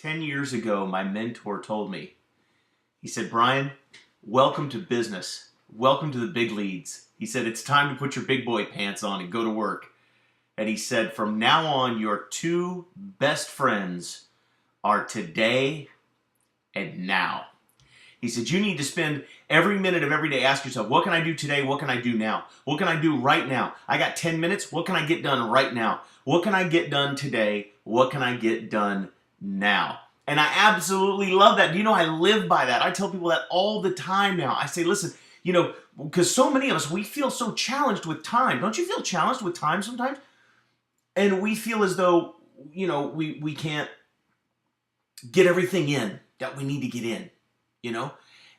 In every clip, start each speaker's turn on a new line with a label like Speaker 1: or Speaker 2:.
Speaker 1: 10 years ago, my mentor told me, he said, Brian, welcome to business. Welcome to the big leads. He said, it's time to put your big boy pants on and go to work. And he said, from now on, your two best friends are today and now. He said, you need to spend every minute of every day, ask yourself, what can I do today? What can I do now? What can I do right now? I got 10 minutes. What can I get done right now? What can I get done today? What can I get done now? And I absolutely love that. Do you know, I live by that. I tell people that all the time now. I say, listen, you know, because so many of us, we feel so challenged with time. Don't you feel challenged with time sometimes? And we feel as though, you know, we can't get everything in that we need to get in, you know?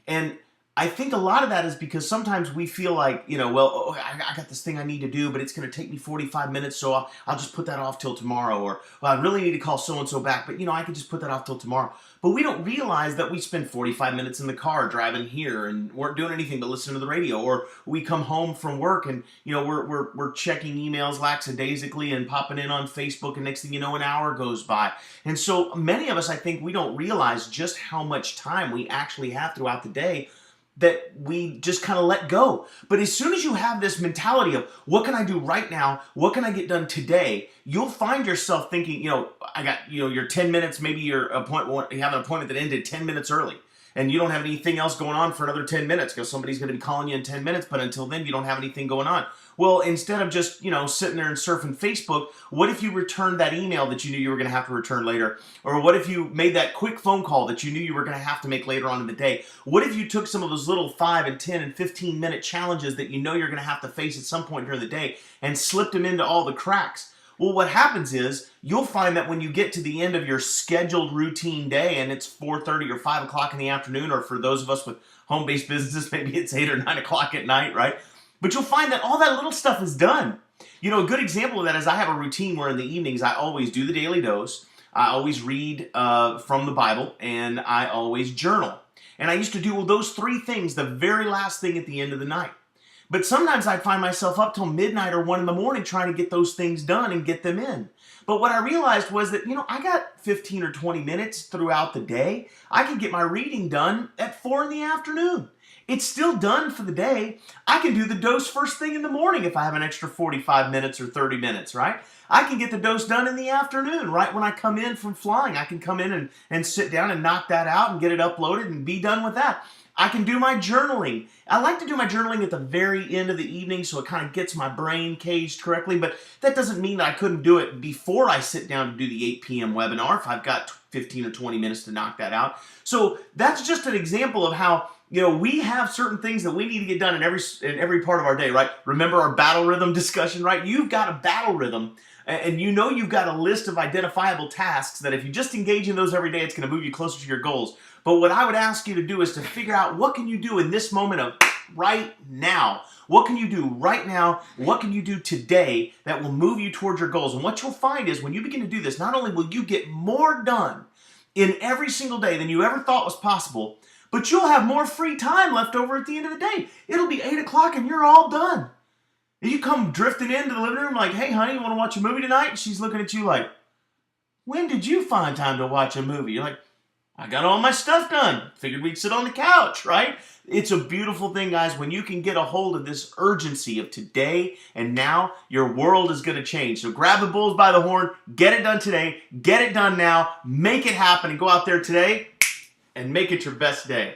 Speaker 1: And I think a lot of that is because sometimes we feel like, you know, well, oh, I got this thing I need to do, but it's going to take me 45 minutes, so I'll just put that off till tomorrow. Or, well, I really need to call so-and-so back, but, you know, I can just put that off till tomorrow. But we don't realize that we spend 45 minutes in the car driving here and weren't doing anything but listening to the radio. Or we come home from work and, you know, we're checking emails lackadaisically and popping in on Facebook, and next thing you know, an hour goes by. And so many of us, I think, we don't realize just how much time we actually have throughout the day that we just kind of let go. But as soon as you have this mentality of, what can I do right now? What can I get done today? You'll find yourself thinking, you know, I got, you know, your 10 minutes, maybe you have an appointment that ended 10 minutes early, and you don't have anything else going on for another 10 minutes because somebody's going to be calling you in 10 minutes, but until then, you don't have anything going on. Well, instead of just, you know, sitting there and surfing Facebook, what if you returned that email that you knew you were going to have to return later? Or what if you made that quick phone call that you knew you were going to have to make later on in the day? What if you took some of those little 5 and 10 and 15 minute challenges that you know you're going to have to face at some point during the day and slipped them into all the cracks? Well, what happens is you'll find that when you get to the end of your scheduled routine day and it's 4:30 or 5 o'clock in the afternoon, or for those of us with home-based businesses, maybe it's 8 or 9 o'clock at night, right? But you'll find that all that little stuff is done. You know, a good example of that is I have a routine where in the evenings I always do the daily dose, I always read from the Bible, and I always journal. And I used to do those 3 things the very last thing at the end of the night. But sometimes I find myself up till midnight or 1 in the morning trying to get those things done and get them in. But what I realized was that, you know, I got 15 or 20 minutes throughout the day. I can get my reading done at 4 in the afternoon. It's still done for the day. I can do the dose first thing in the morning if I have an extra 45 minutes or 30 minutes, right? I can get the dose done in the afternoon, right when I come in from flying. I can come in and sit down and knock that out and get it uploaded and be done with that. I can do my journaling. I like to do my journaling at the very end of the evening so it kind of gets my brain caged correctly, but that doesn't mean that I couldn't do it before I sit down to do the 8 p.m. webinar if I've got 15 or 20 minutes to knock that out. So that's just an example of how, you know, we have certain things that we need to get done in every part of our day, right? Remember our battle rhythm discussion, right? You've got a battle rhythm, and you know you've got a list of identifiable tasks that if you just engage in those every day, it's going to move you closer to your goals. But what I would ask you to do is to figure out, what can you do in this moment of right now? What can you do right now? What can you do today that will move you towards your goals? And what you'll find is when you begin to do this, not only will you get more done in every single day than you ever thought was possible, but you'll have more free time left over at the end of the day. It'll be 8 o'clock and you're all done. And you come drifting into the living room like, hey, honey, you want to watch a movie tonight? And she's looking at you like, when did you find time to watch a movie? You're like, I got all my stuff done. Figured we'd sit on the couch, right? It's a beautiful thing, guys, when you can get a hold of this urgency of today and now. Your world is going to change. So grab the bulls by the horn, get it done today, get it done now, make it happen, and go out there today and make it your best day.